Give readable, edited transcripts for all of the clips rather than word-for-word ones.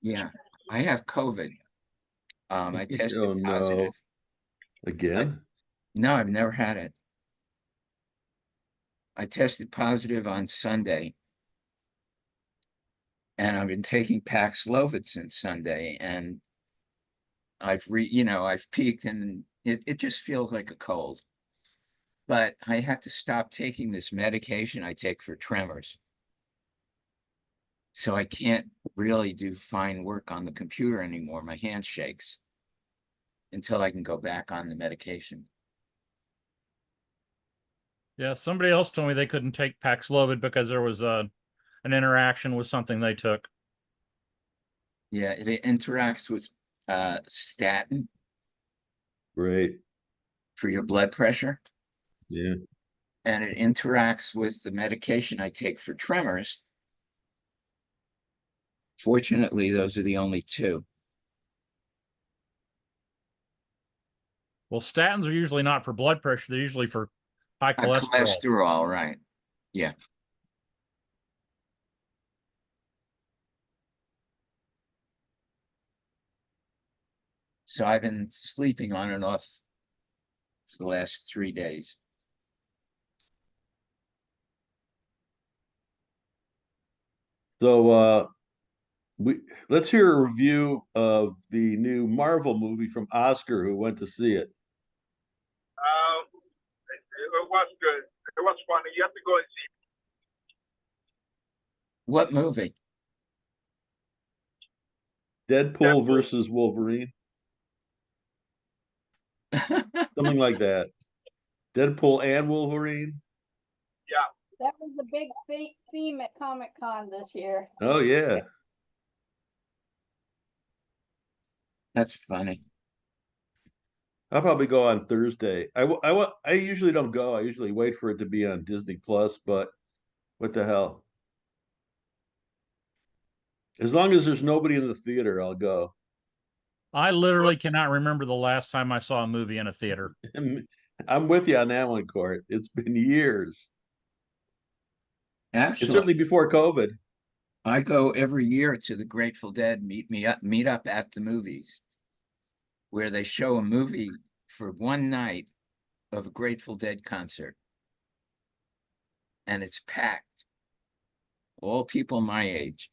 Yeah, I have COVID. I tested Oh positive. no. I, Again? no, I've never had it. I tested positive on Sunday, and I've been taking Paxlovid since Sunday, and I've peaked, and it just feels like a cold. But I had to stop taking this medication I take for tremors. So I can't really do fine work on the computer anymore. My hand shakes until I can go back on the medication. Yeah, somebody else told me they couldn't take Paxlovid because there was an interaction with something they took. Yeah, it interacts with statin Right. for your blood pressure, Yeah. and it interacts with the medication I take for tremors. Fortunately, those are the only two. Well, statins are usually not for blood pressure. They're usually for high cholesterol. Cholesterol, right. Yeah. So I've been sleeping on and off for the last 3 days. So we let's hear a review of the new Marvel movie from Oscar, who went to see it. It was good. It was funny. You have to go and see. What movie? Deadpool versus Wolverine, something like that. Deadpool and Wolverine. Yeah. That was the big theme at Comic Con this year. Oh yeah. That's funny. I'll probably go on Thursday. I usually don't go. I usually wait for it to be on Disney Plus, but what the hell? As long as there's nobody in the theater, I'll go. I literally cannot remember the last time I saw a movie in a theater. I'm with you on that one, Court. It's been years. It's Actually, certainly before COVID. I go every year to the Grateful Dead meet up at the movies, where they show a movie for one night of a Grateful Dead concert, and it's packed. All people my age.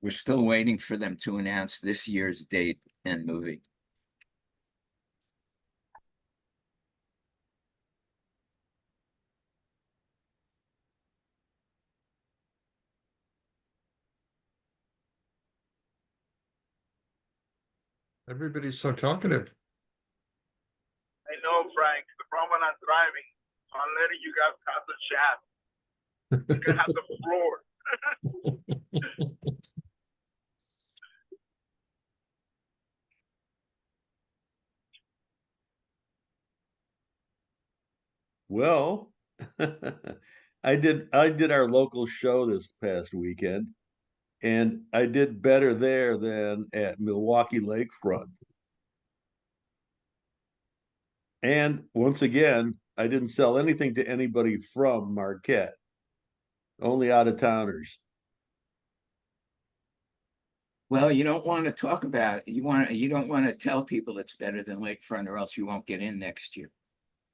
We're still waiting for them to announce this year's date and movie. Everybody's so talkative. I know, Frank. The problem when I'm driving, I'm letting you guys have the chat. You can have the floor. Well, I did our local show this past weekend, and I did better there than at Milwaukee Lakefront. And once again, I didn't sell anything to anybody from Marquette, only out of towners. Well, you don't want to talk about you don't want to tell people it's better than Lakefront, or else you won't get in next year.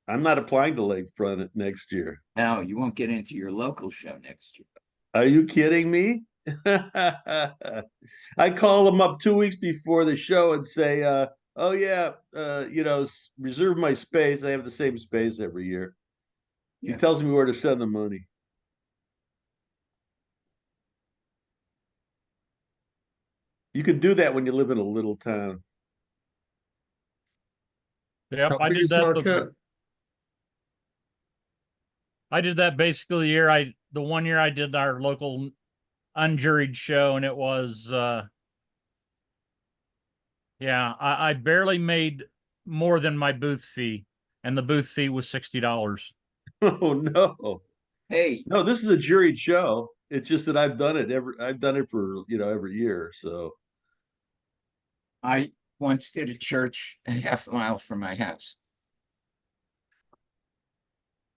I'm not applying to Lakefront next year. No, you won't get into your local show next year. Are you kidding me? I call them up 2 weeks before the show and say, "Oh yeah, reserve my space. I have the same space every year." He Yeah. tells me where to send the money. You can do that when you live in a little town. Yep, How I big did is that. Marquette? I did that basically the 1 year I did our local unjuried show, and it was yeah, I barely made more than my booth fee, and the booth fee was $60. Oh no. Hey, No, this is a juried show. It's just that I've done it for, every year. So I once did a church a half mile from my house,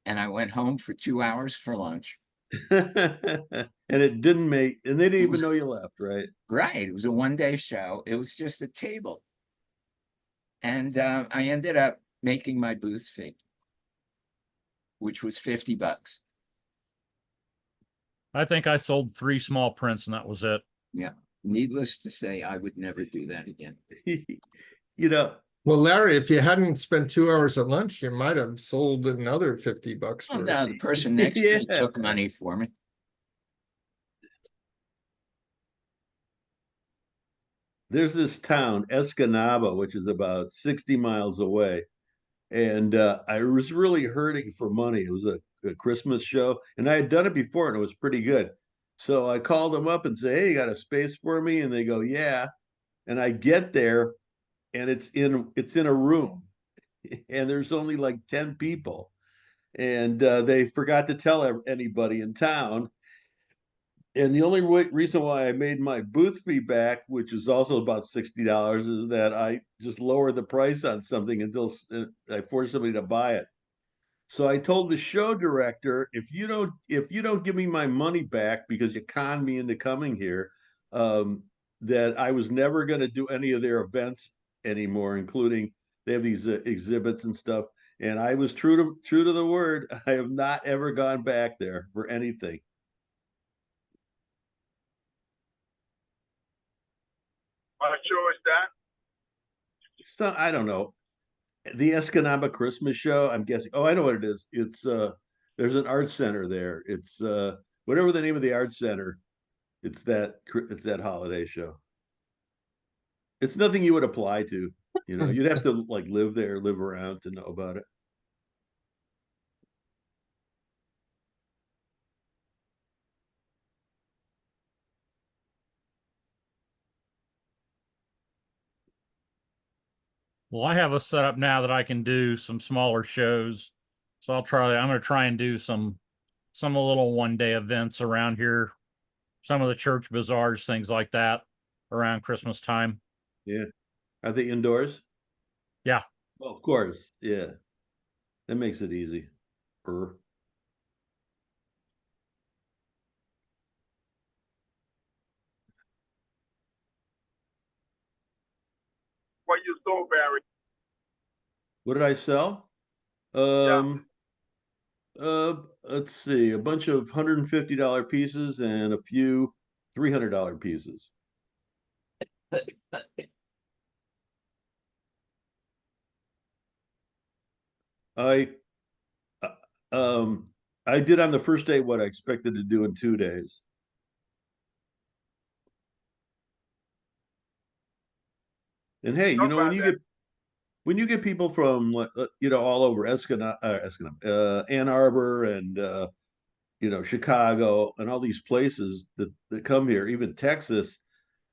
and I went home for 2 hours for lunch, And it didn't make, and they didn't It even was- know you left, right? Right, it was a one-day show. It was just a table. And I ended up making my booth fee, which was $50. I think I sold 3 small prints and that was it. Yeah. Needless to say, I would never do that again. You know, Well, Larry, if you hadn't spent 2 hours at lunch, you might have sold another $50 Oh, worth. no, the person next to me Yeah. took money for me. there's this town, Escanaba, which is about 60 miles away. And I was really hurting for money. It was a Christmas show, and I had done it before, and it was pretty good. So I called them up and say, "Hey, you got a space for me?" And they go, "Yeah." And I get there, and it's in a room, and there's only like 10 people, and they forgot to tell anybody in town. And the only reason why I made my booth fee back, which is also about $60, is that I just lowered the price on something until I forced somebody to buy it. So I told the show director, if you don't give me my money back because you conned me into coming here, um, that I was never going to do any of their events anymore, including they have these exhibits and stuff. And I was true to the word. I have not ever gone back there for anything. What show is that? So I don't know. The Escanaba Christmas show, I'm guessing. Oh, I know what it is. It's there's an art center there. It's whatever the name of the art center. It's that holiday show. It's nothing you would apply to. You'd have to like live there, live around to know about it. Well, I have a setup now that I can do some smaller shows. So I'm gonna try and do some little 1-day events around here, some of the church bazaars, things like that around Christmas time. Yeah. Are they indoors? Yeah. Well, of course. Yeah. That makes it easy. Er. What you sold, Barry? What did I sell? Um let's see, a bunch of $150 pieces and a few $300 pieces. I uh, um I did on the first day what I expected to do in 2 days. And hey, Not bad then. when you get people from all over Ann Arbor and Chicago and all these places that come here, even Texas,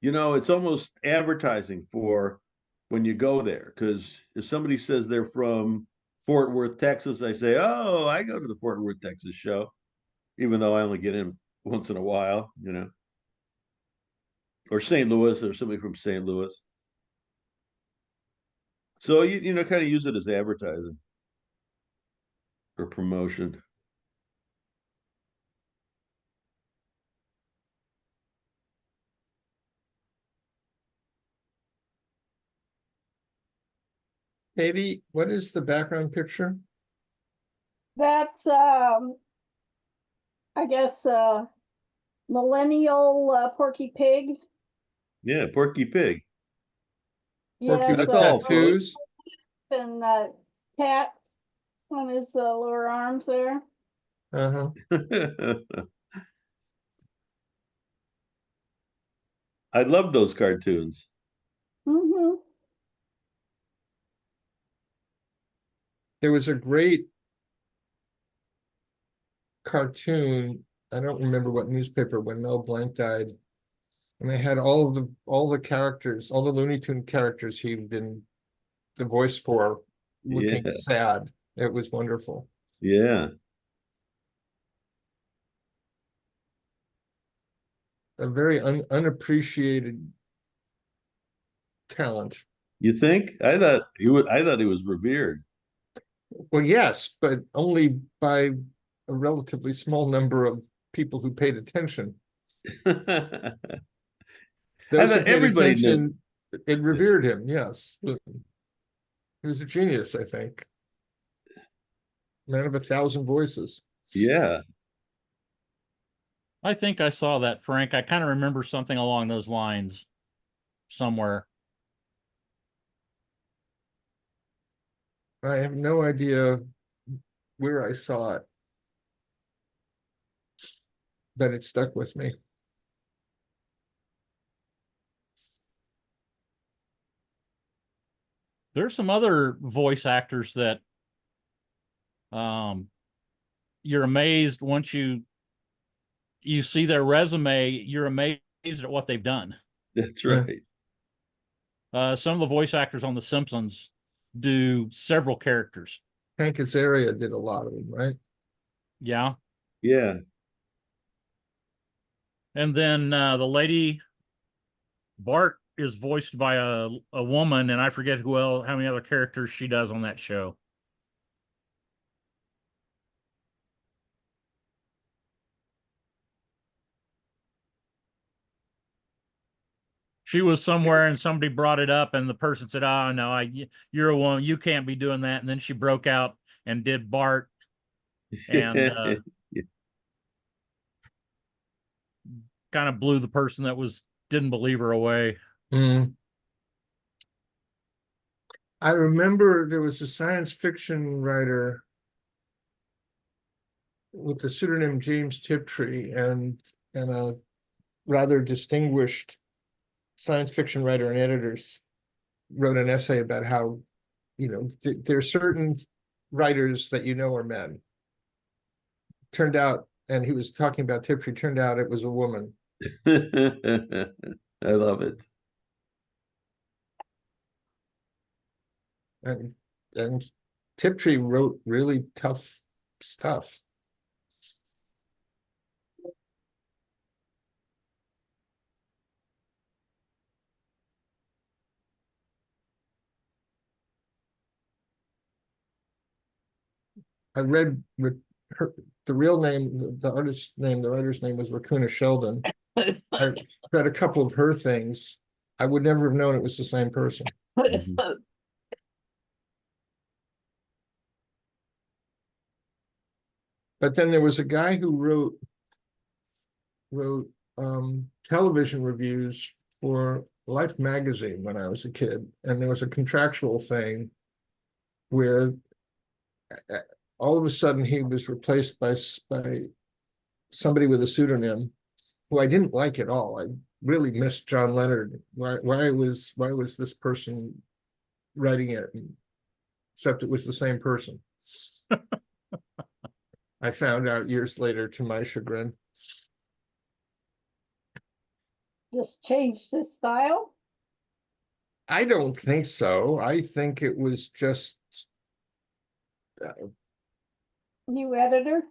it's almost advertising for when you go there. Because if somebody says they're from Fort Worth, Texas, I say, "Oh, I go to the Fort Worth, Texas show," even though I only get in once in a while. Or St. Louis, or somebody from St. Louis. So kind of use it as advertising or promotion. Katie, what is the background picture? That's, I guess, millennial Porky Pig. Yeah, Porky Pig. Porky Yes, That's with all, tattoos. and cat on his lower arms there. Uh-huh. I love those cartoons. Mm-hmm. There was a great cartoon. I don't remember what newspaper when Mel Blanc died. And they had all the characters, all the Looney Tune characters he'd been the voice for looking Yeah, sad. It was wonderful. yeah. A very unappreciated talent. You think? I thought he was revered. Well, yes, but only by a relatively small number of people who paid attention. I Those who thought paid everybody knew. attention, it revered him, yes. He was a genius, I think. Man of 1,000 voices. Yeah. I think I saw that, Frank. I kind of remember something along those lines somewhere. I have no idea where I saw it, but it stuck with me. There's some other voice actors that you're amazed once you see their resume, you're amazed at what they've done. That's Yeah. right. Some of the voice actors on The Simpsons do several characters. Hank Azaria did a lot of them, right? Yeah. Yeah. And then the lady Bart is voiced by a woman, and I forget how many other characters she does on that show. She was somewhere and somebody brought it up, and the person said, "Oh no, you're a woman, you can't be doing that." And then she broke out and did Bart, and kind of blew the person that didn't believe her away. Mm. I remember there was a science fiction writer with the pseudonym James Tiptree and a rather distinguished science fiction writer and editors wrote an essay about how, there are certain writers that are men. Turned out, and he was talking about Tiptree, turned out it was a woman. I love it. And Tiptree wrote really tough stuff. I read with her, the real name, the artist's name, the writer's name was Raccoona Sheldon. I read a couple of her things. I would never have known it was the same person. Mhm. But then there was a guy who wrote television reviews for Life magazine when I was a kid, and there was a contractual thing where all of a sudden he was replaced by somebody with a pseudonym who I didn't like at all. I really missed John Leonard. Why was this person writing it? Except it was the same person. I found out years later, to my chagrin. Just changed his style. I don't think so. I think it was just New editor.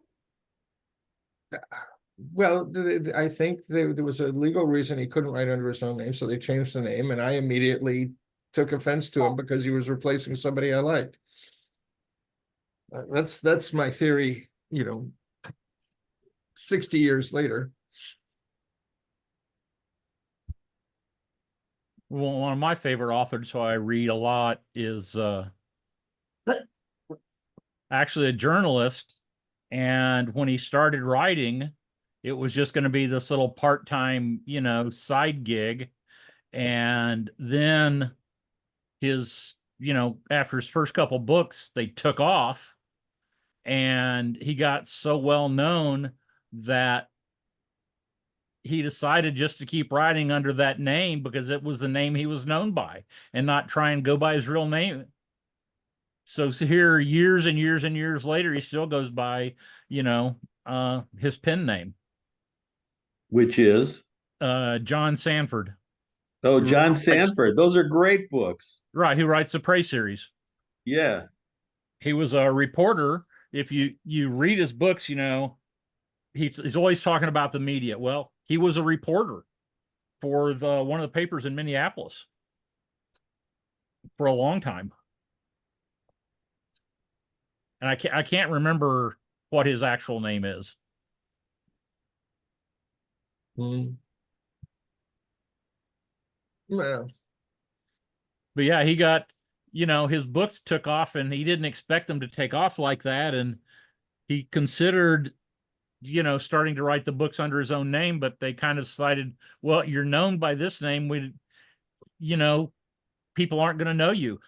well, I think there was a legal reason he couldn't write under his own name, so they changed the name, and I immediately took offense to him because he was replacing somebody I liked. That's my theory, 60 years later. Well, one of my favorite authors who I read a lot is actually a journalist. And when he started writing, it was just going to be this little part-time, side gig. And then after his first couple books, they took off. And he got so well known that he decided just to keep writing under that name because it was the name he was known by and not try and go by his real name. So here, years and years and years later, he still goes by, his pen name. Which is? John Sanford. Oh, John Sanford. Those are great books. Right, who writes the Prey series. Yeah. He was a reporter. If you read his books, he's always talking about the media. Well, he was a reporter for one of the papers in Minneapolis for a long time. And I can't remember what his actual name is. Mm. Well, But yeah, he got, his books took off and he didn't expect them to take off like that. And he considered, starting to write the books under his own name, but they kind of decided, well, you're known by this name. You know, people aren't going to know you.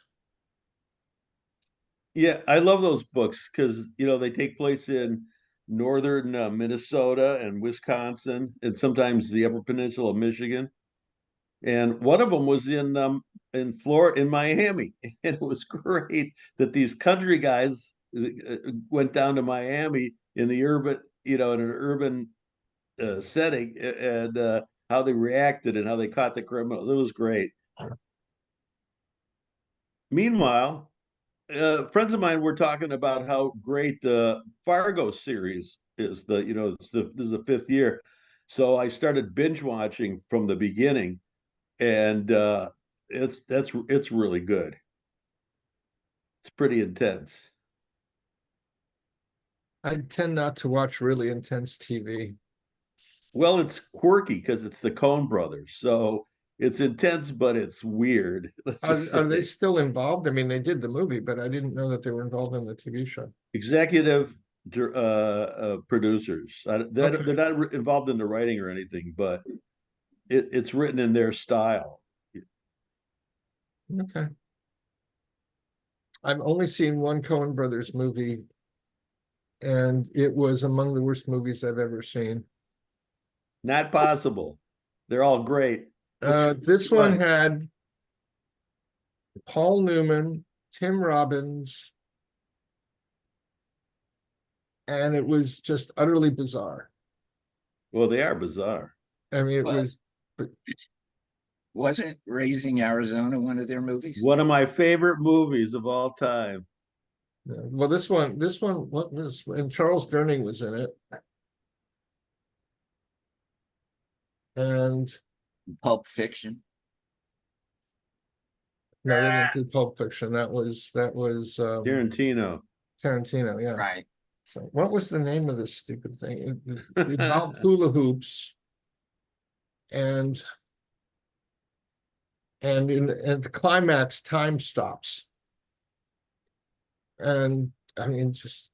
Yeah, I love those books because they take place in northern Minnesota and Wisconsin, and sometimes the Upper Peninsula of Michigan. And one of them was in Florida, in Miami, and it was great that these country guys went down to Miami in the urban, in an urban setting, and how they reacted and how they caught the criminals. It was great. Meanwhile, friends of mine were talking about how great the Fargo series is. This is the fifth year, so I started binge watching from the beginning, and it's really good. It's pretty intense. I tend not to watch really intense TV. Well, it's quirky because it's the Coen brothers, so it's intense, but it's weird. Let's just Are they say. still involved? I mean, they did the movie, but I didn't know that they were involved in the TV show. Executive producers. They're Okay. not involved in the writing or anything, but it's written in their style. Okay. I've only seen one Coen Brothers movie, and it was among the worst movies I've ever seen. Not possible. They're all great. This one had Paul Newman, Tim Robbins, and it was just utterly bizarre. Well, they are bizarre. I mean, it Well, was, Wasn't Raising Arizona one of their movies? One of my favorite movies of all time. well, this one, what was, and Charles Durning was in it. And Pulp Fiction. no, they didn't do Pulp Fiction. That was Tarantino. Tarantino, yeah. Right. So what was the name of this stupid thing? It involved hula hoops. And at the climax, time stops. And I mean, just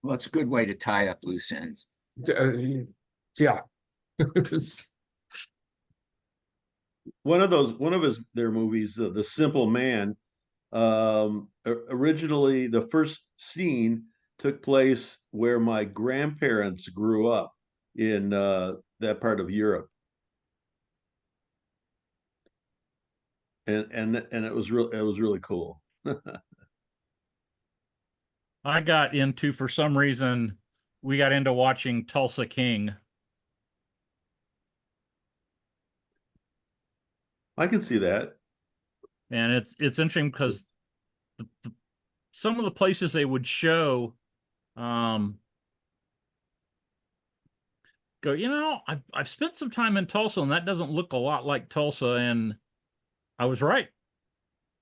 Well, it's a good way to tie up loose ends. yeah. One of their movies, The Simple Man. Originally, the first scene took place where my grandparents grew up in that part of Europe, and it was really cool. I got into, for some reason, we got into watching Tulsa King. I can see that. And it's interesting because some of the places they would show, go, I've spent some time in Tulsa and that doesn't look a lot like Tulsa. And I was right.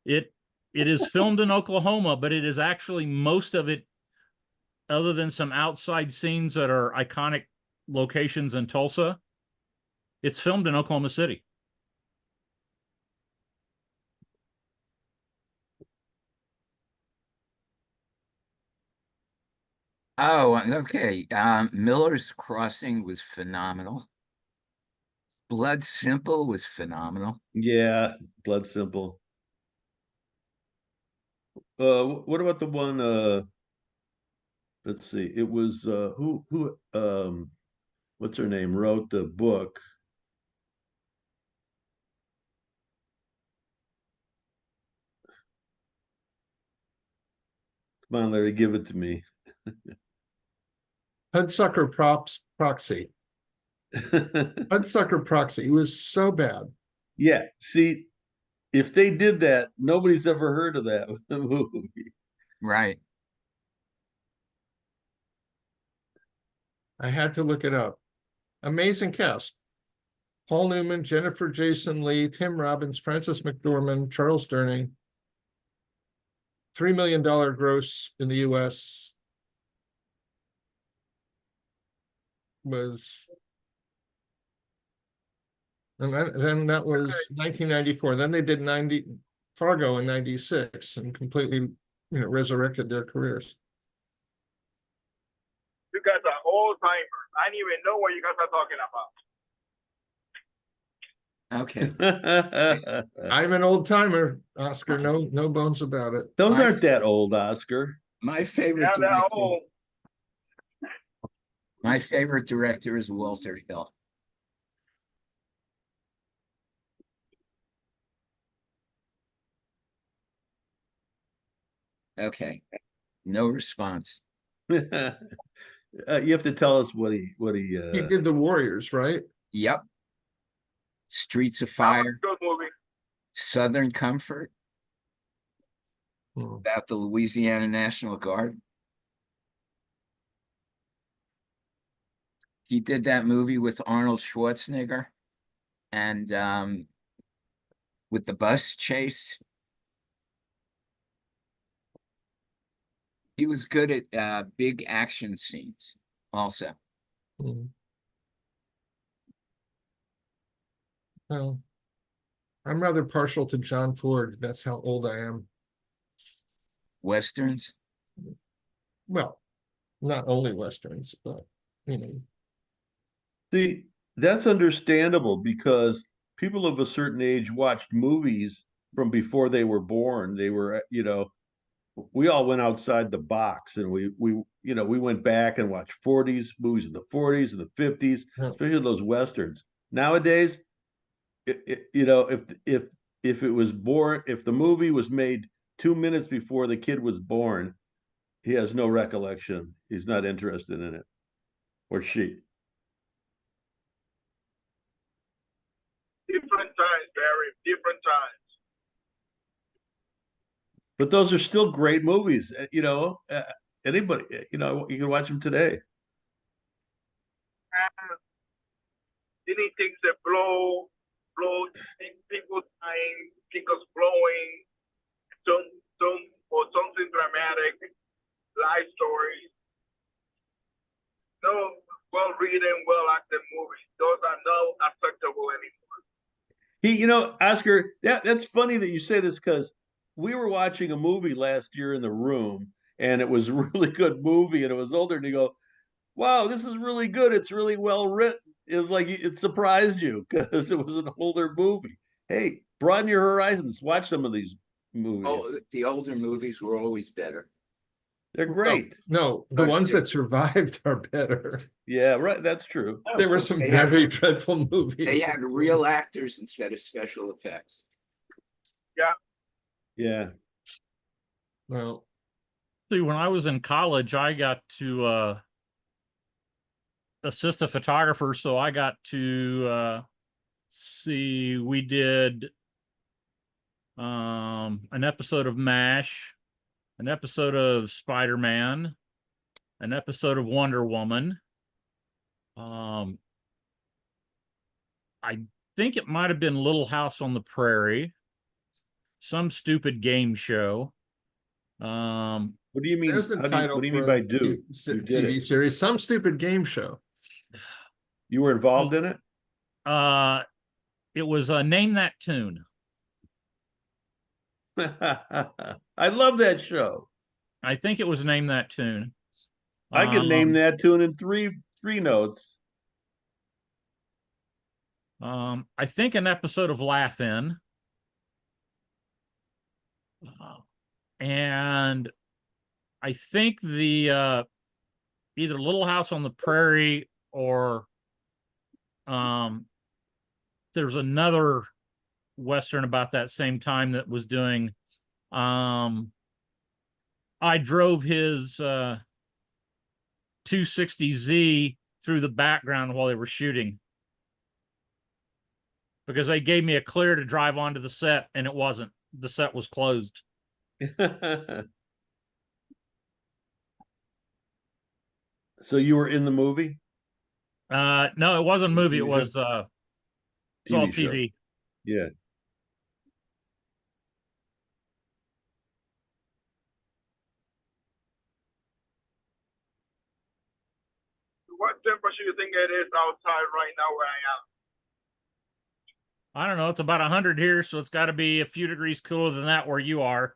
It is filmed in Oklahoma, but it is actually, most of it, other than some outside scenes that are iconic locations in Tulsa, it's filmed in Oklahoma City. Oh, okay. Miller's Crossing was phenomenal. Blood Simple was phenomenal. Yeah, Blood Simple. What about the one? Let's see. It was who what's her name wrote the book? Come on, Larry, give it to me. Hudsucker Proxy. Hudsucker Proxy. It was so bad. Yeah, see, if they did that, nobody's ever heard of that movie. Right. I had to look it up. Amazing cast. Paul Newman, Jennifer Jason Leigh, Tim Robbins, Frances McDormand, Charles Durning. $3 million gross in the US. Was And then that was 1994. Then they did Fargo in 96 and completely, resurrected their careers. You guys are old timers. I don't even know what you guys are talking about. Okay. I'm an old timer, Oscar. No bones about it. Those My- aren't that old, Oscar. My favorite Yeah, they're director, old. my favorite director is Walter Hill. Okay, no response. You have to tell us what he He did the Warriors, right? Yep. Streets of That was Fire, a good movie. Southern Comfort, Hmm. about the Louisiana National Guard. He did that movie with Arnold Schwarzenegger and with the bus chase. He was good at big action scenes also. Hmm. Well, I'm rather partial to John Ford. That's how old I am. Westerns. Well, not only Westerns, but, See, that's understandable because people of a certain age watched movies from before they were born. They were, we all went outside the box and we went back and watched 40s movies in the 40s and the 50s, Yeah. especially those westerns. Nowadays, if it was born, if the movie was made 2 minutes before the kid was born, he has no recollection. He's not interested in it, or she. Different times, Barry. Different times. But those are still great movies. Anybody, you can watch them today. And anything that blow, people dying, people blowing, or something dramatic, life stories. No well-written, well-acted movies. Those are not acceptable anymore. Oscar, that's funny that you say this because we were watching a movie last year in the room, and it was a really good movie, and it was older, and you go, wow, this is really good. It's really well written. It's like it surprised you because it was an older movie. Hey, broaden your horizons. Watch some of these movies. Oh, the older movies were always better. They're great. no, the ones that survived are better. Yeah, right. That's true. There were some very dreadful movies. They had real actors instead of special effects. Yeah. Well, See, when I was in college, I got to assist a photographer, so I got to see. We did an episode of MASH, an episode of Spider-Man, an episode of Wonder Woman. I think it might have been Little House on the Prairie, some stupid game show. What do you mean? there's the title What do you mean for by a do? You did TV it. series, some stupid game show. You were involved in it? It was Name That Tune. I love that show. I think it was Name That Tune. I can name that tune in three notes. I think an episode of Laugh In. And I think the either Little House on the Prairie or there's another Western about that same time that was doing I drove his 260Z through the background while they were shooting because they gave me a clear to drive onto the set and it wasn't. The set was closed. So you were in the movie? No, it wasn't a movie. It TV was it's all TV show. TV. Yeah. What temperature you think it is outside right now where I am? I don't know. It's about 100 here, so it's got to be a few degrees cooler than that where you are.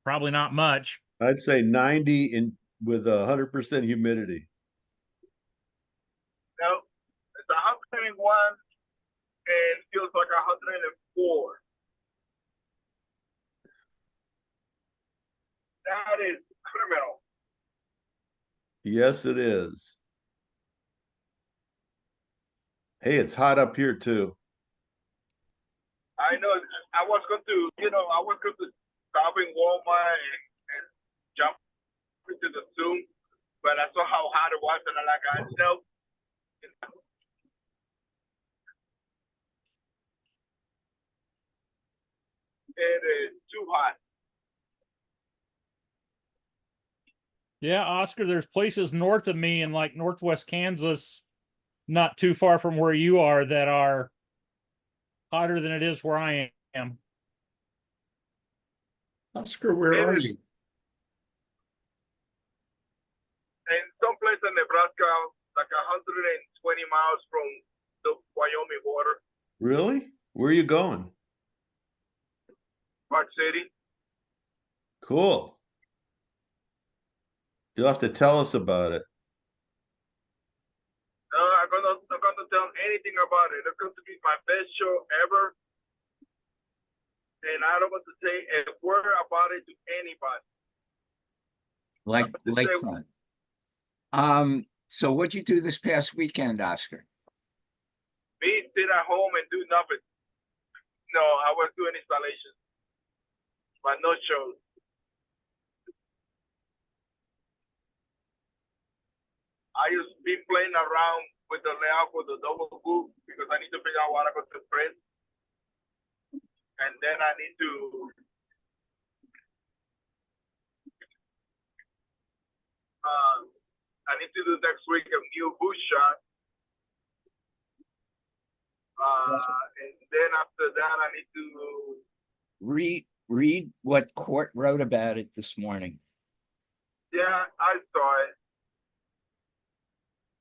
Probably not much. I'd say 90 in with 100% humidity. Now, it's 101 and feels like 104. That is criminal. Yes, it is. Hey, it's hot up here too. I know. I was going to, I was going to stop in Walmart and jump into the Zoom, but I saw how hot it was, and I'm like, no. It is too hot. Yeah, Oscar, there's places north of me in like northwest Kansas, not too far from where you are, that are hotter than it is where I am. Oscar, where It are is- you? And someplace in Nebraska, like 120 miles from the Wyoming border, Really? Where are you going? Park City. Cool. You'll have to tell us about it. I'm not gonna tell anything about it. It's going to be my best show ever, and I don't want to say a word about it to anybody. Like fun. So what'd you do this past weekend, Oscar? Me sit at home and do nothing. No, I was doing installations, but no shows. I just been playing around with the layout for the double boot because I need to figure out what I'm going to print. And then I need to do next week a new boot shot. And then after that I need to Read what Court wrote about it this morning. yeah, I saw it.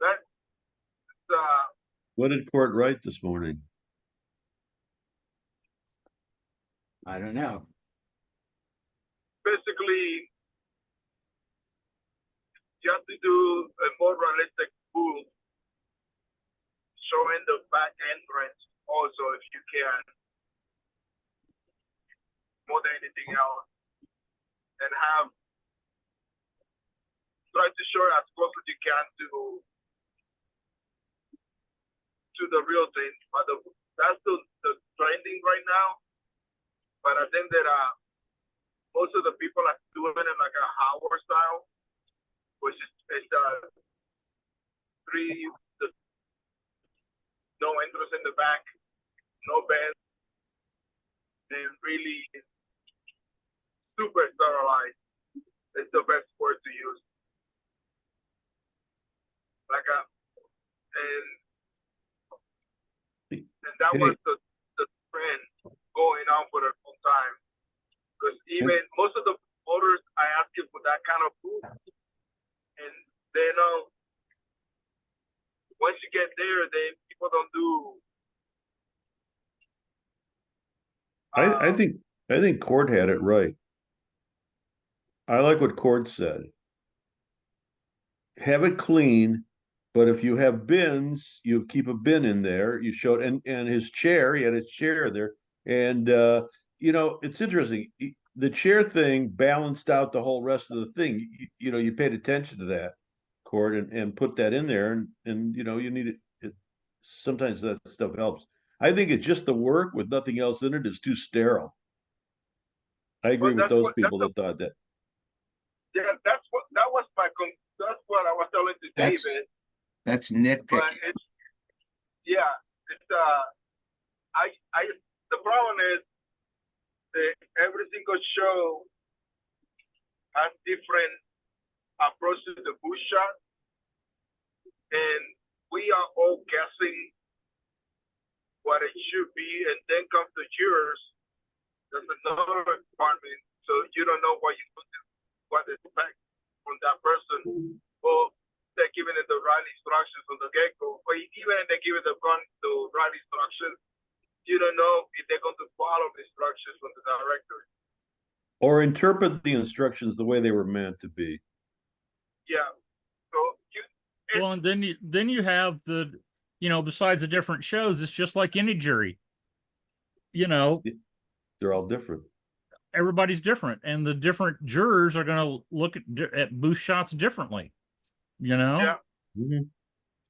That's What did Court write this morning? I don't know. basically you have to do a more realistic boot showing the back entrance also if you can, more than anything else, and try to show as close as you can to the real thing. But that's the trending right now. But I think that most of the people are doing it like a Howard style, which is no entrance in the back, no bend, and really super sterilized. It's the best word to use. Like and that was the trend going on for a long time. Because even most of the orders I ask you for that kind of food, and they know once you get there, people don't do. I think Court had it right. I like what Court said. Have it clean, but if you have bins, you keep a bin in there. You showed and his chair, he had his chair there. And it's interesting. The chair thing balanced out the whole rest of the thing. You paid attention to that, Court, and put that in there, and you need it. Sometimes that stuff helps. I think it's just the work with nothing else in it is too sterile. I agree with those people that thought that. Yeah, that was that's what I was telling to David. That's But nitpicking. it's the problem is that every single show has different approach to the boot shot, and we are all guessing what it should be, and then comes to yours. There's another department, so you don't know what to expect from that person, or they're giving it the right instructions from the get-go, or even if they give it the right instructions, you don't know if they're going to follow the instructions from the director. Or interpret the instructions the way they were meant to be. Yeah. So Well, and then you have the, besides the different shows, it's just like any jury. They're all different. Everybody's different, and the different jurors are going to look at booth shots differently. yeah. Mhm.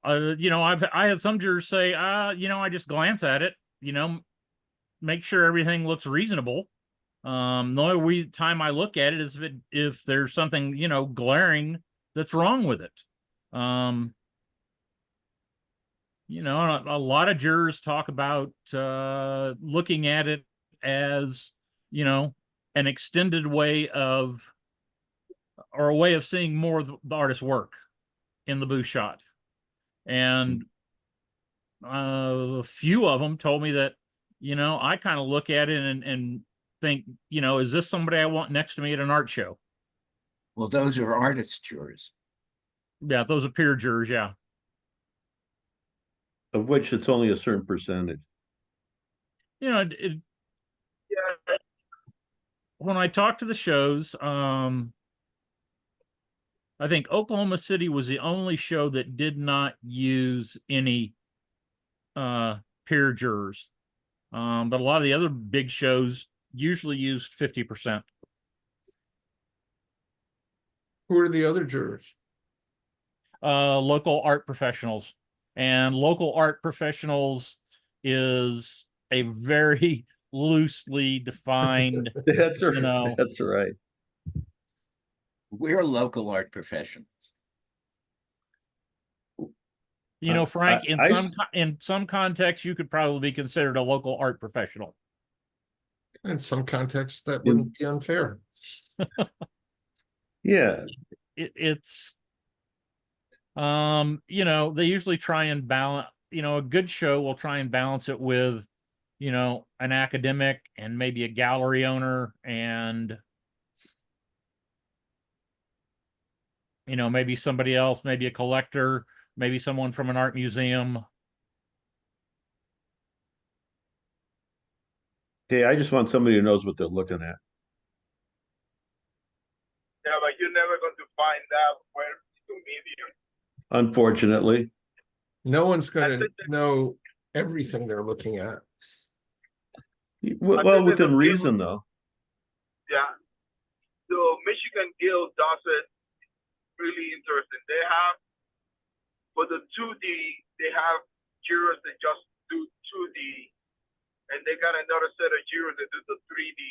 I had some jurors say, I just glance at it, make sure everything looks reasonable. The only time I look at it is if there's something, glaring that's wrong with it. A lot of jurors talk about looking at it as, an extended way of, or a way of seeing more of the artist's work in the booth shot. And a few of them told me that, I kind of look at it and think, is this somebody I want next to me at an art show? Well, those are artist jurors. Yeah, those are peer jurors. Yeah. Of which it's only a certain percentage. It, Yeah. when I talk to the shows, I think Oklahoma City was the only show that did not use any peer jurors. But a lot of the other big shows usually used 50%. Who are the other jurors? Local art professionals. And local art professionals is a very loosely defined, That's know. That's right. We're local art professionals. Frank, I in some contexts, you could probably be considered a local art professional. In some contexts, that wouldn't be unfair. Yeah. It's they usually try and balance, a good show will try and balance it with, an academic and maybe a gallery owner and, maybe somebody else, maybe a collector, maybe someone from an art museum. Hey, I just want somebody who knows what they're looking at. Yeah, but you're never going to find out where it's a medium. Unfortunately. No one's going to know everything they're looking at. Well, within reason, though. Yeah. The Michigan Guild does it really interesting. They have, for the 2D, they have jurors that just do 2D, and they got another set of jurors that do the 3D.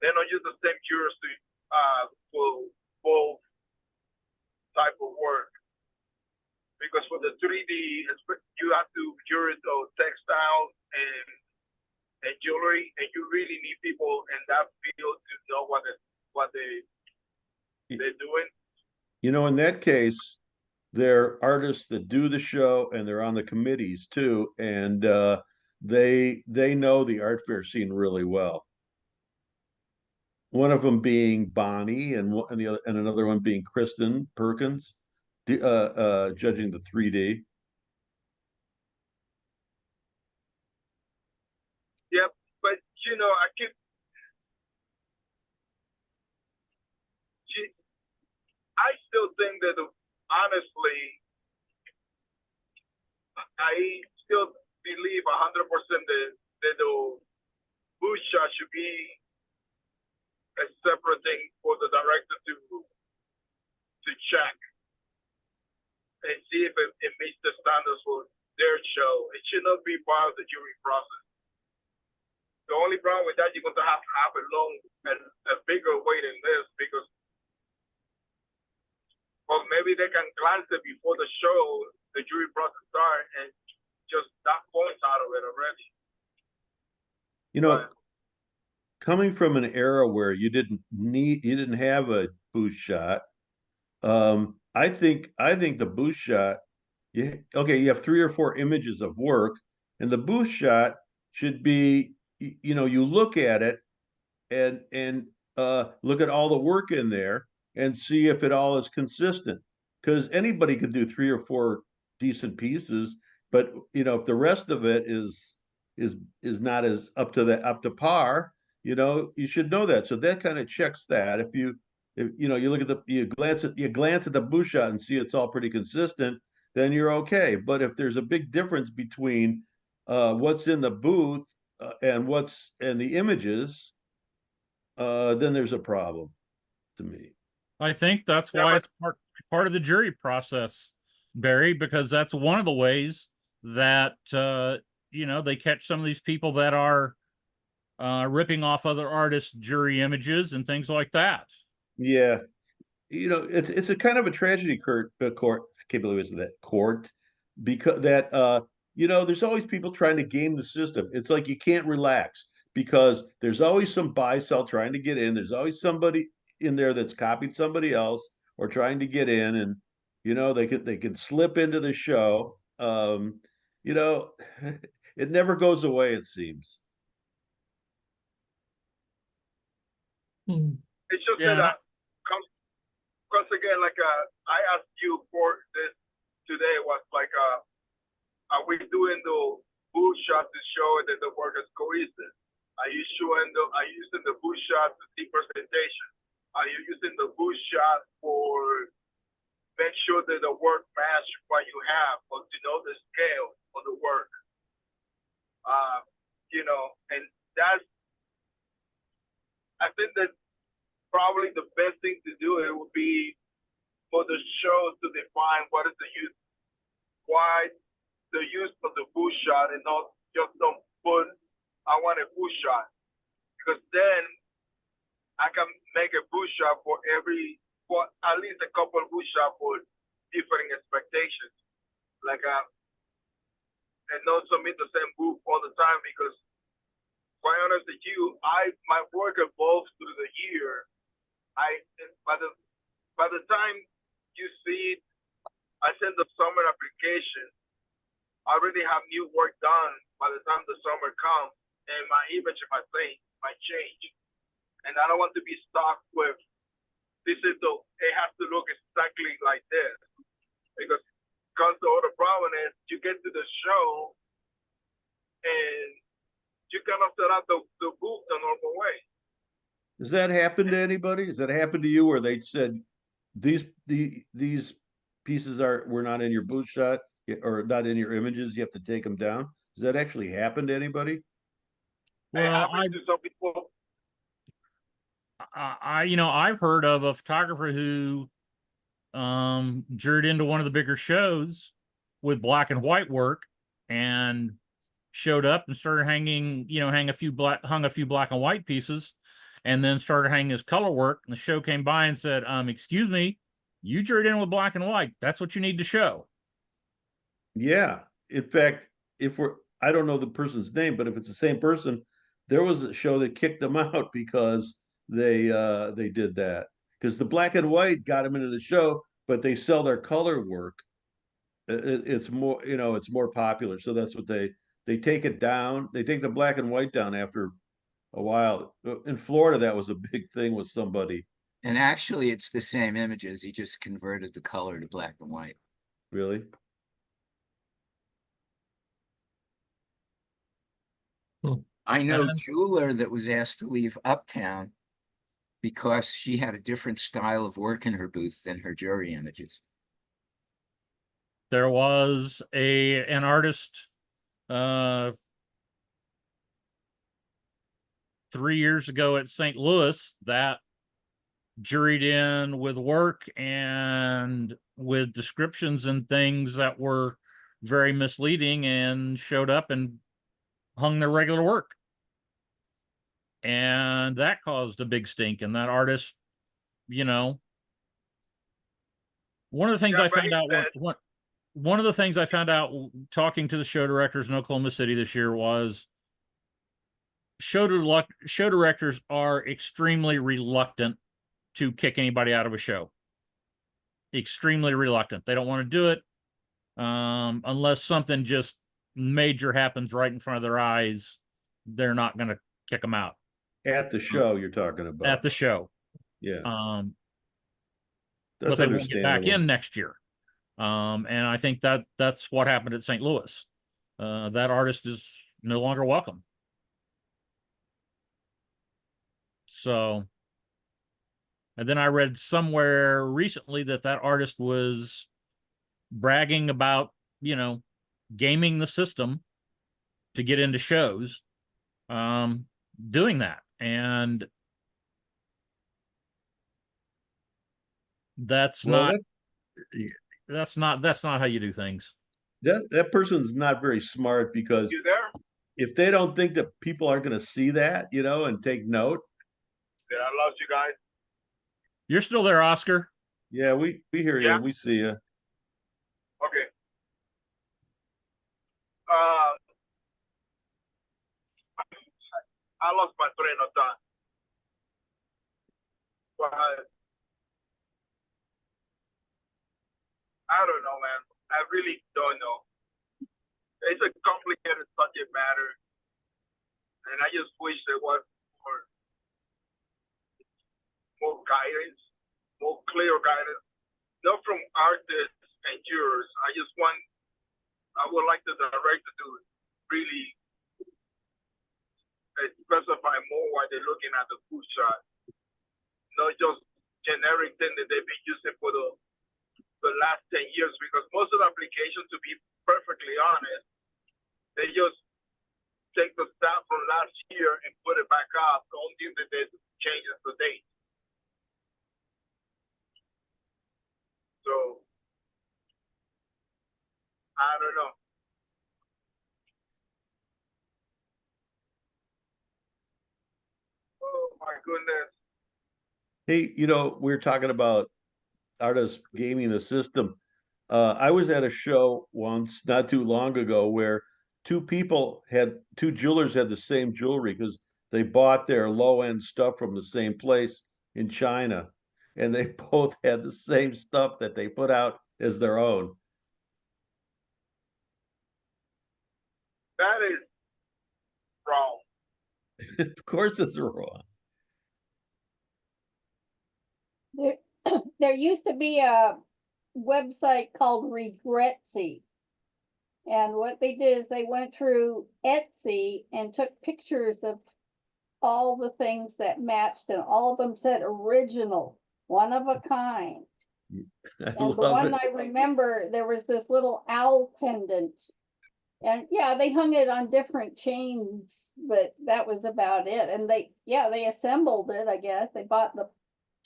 They don't use the same jurors for both type of work. Because for the 3D, you have to jury the textiles and jewelry, and you really need people in that field to know what they're doing. In that case, they're artists that do the show and they're on the committees too, and they know the art fair scene really well. One of them being Bonnie, and another one being Kristen Perkins, judging the 3D. Yep, but I still think that honestly, I still believe 100% that the booth shot should be a separate thing for the director to check and see if it meets the standards for their show. It should not be part of the jury process. The only problem with that, you're going to have a bigger waiting list because, well, maybe they can glance it before the show, the jury process starts, and just knock points out of it already. Coming from an era where you didn't have a booth shot, I think the booth shot, you have 3 or 4 images of work, and the booth shot should be, you look at it and look at all the work in there and see if it all is consistent. Because anybody could do 3 or 4 decent pieces But if the rest of it is not as up to par, you should know that. So that kind of checks that. If you look at you glance at the booth shot and see it's all pretty consistent, then you're okay. But if there's a big difference between what's in the booth and the images, then there's a problem to me. I think that's Yeah, why but- it's part of the jury process, Barry, because that's one of the ways that they catch some of these people that are ripping off other artists' jury images and things like that. Yeah, it's a kind of a tragedy, court. Can't believe it's that court, because there's always people trying to game the system. It's like you can't relax because there's always some buy sell trying to get in. There's always somebody in there that's copied somebody else or trying to get in, and they can slip into the show. It never goes away, it seems. It's just Yeah, that because again, like I asked you for this today was like, are we doing the booth shot to show that the work is cohesive? Are you using the booth shot to see presentation? Are you using the booth shot for make sure that the work match what you have or to know the scale of the work? And that's, I think that probably the best thing to do it would be for the shows to define what is the use, why the use of the booth shot, and not just don't put I want a booth shot, because then I can make a booth shot for at least a couple of booth shots for different expectations, like and not submit the same booth all the time, because quite honest with you, my work evolves through the year. By the time you see it, I send the summer application. I already have new work done by the time the summer comes, and my image and my thing might change. And I don't want to be stuck with it has to look exactly like this, because the other problem is you get to the show and you cannot set out the booth the normal way. Does that happen to anybody? Has that happened to you where they said these pieces were not in your booth shot or not in your images? You have to take them down. Does that actually happen to anybody? well, To some people. I've heard of a photographer who juried into one of the bigger shows with black and white work and showed up and started hung a few black and white pieces, and then started hanging his color work. And the show came by and said, excuse me, you juried in with black and white. That's what you need to show. Yeah. In fact, I don't know the person's name, but if it's the same person, there was a show that kicked them out because they did that. Because the black and white got them into the show, but they sell their color work. It's more, it's more popular. So that's what they take it down. They take the black and white down after a while. In Florida, that was a big thing with somebody. And actually, it's the same images. He just converted the color to black and white. Really? I know And- jeweler that was asked to leave Uptown because she had a different style of work in her booth than her jury images. There was an artist 3 years ago at St. Louis that juried in with work and with descriptions and things that were very misleading, and showed up and hung their regular work. And that caused a big stink. And that artist, one of the things Yeah, I but found out, one of the things I found out talking to the show directors in Oklahoma City this year was show directors are extremely reluctant to kick anybody out of a show. Extremely reluctant. They don't want to do it unless something just major happens right in front of their eyes. They're not going to kick them out. At the show you're talking about. At the show. Yeah. But That's they won't get back understandable. in next year. And I think that that's what happened at St. Louis. That artist is no longer welcome. So, and then I read somewhere recently that that artist was bragging about, you know, gaming the system to get into shows, doing that. And that's Well, not, that, that's not how you do things. that person's not very smart, because You there? if they don't think that people are going to see that, and take note. Did I lost you guys? You're still there, Oscar. Yeah, we hear you. Yeah. We see you. Okay. I lost my train of thought. But I don't know, man. I really don't know. It's a complicated subject matter, and I just wish there was more guidance, more clear guidance, not from artists and jurors. I would like the director to really specify more why they're looking at the food shot, not just generic thing that they've been using for the last 10 years, because most of the applications, to be perfectly honest, they just take the stuff from last year and put it back up. The only thing that they change is the date. So, I don't know. Oh my goodness. Hey, we're talking about artists gaming the system. I was at a show once, not too long ago, where two jewelers had the same jewelry, because they bought their low end stuff from the same place in China, and they both had the same stuff that they put out as their own. That is wrong. Of course, it's wrong. There used to be a website called Regretsy. And what they did is they went through Etsy and took pictures of all the things that matched, and all of them said original, one of a kind. I And the love one it. I remember, there was this little owl pendant. And yeah, they hung it on different chains, but that was about it. And they assembled it, I guess. They bought the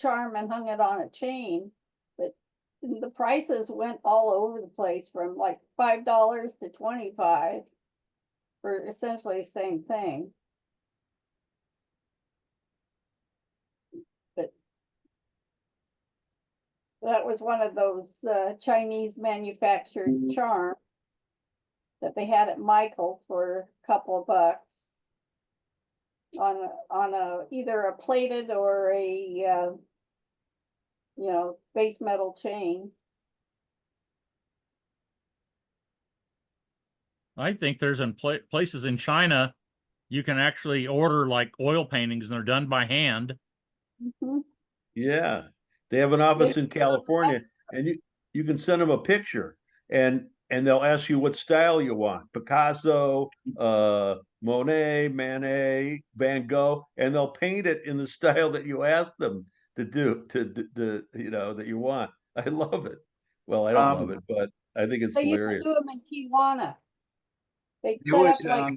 charm and hung it on a chain. But the prices went all over the place, from like $5 to $25 for essentially the same thing. But that was one of those Chinese manufactured charms that they had at Michael's for a couple of bucks on a either a plated or a base metal chain. I think there's places in China you can actually order like oil paintings, and they're done by hand. Mm-hmm. Yeah, they have an office in California, and you can send them a picture, and they'll ask you what style you want: Picasso, Monet, Manet, Van Gogh, and they'll paint it in the style that you ask them to do, that you want. I love it. Well, I don't love it, but I think it's They used to hilarious. do them in Tijuana. They There set up was,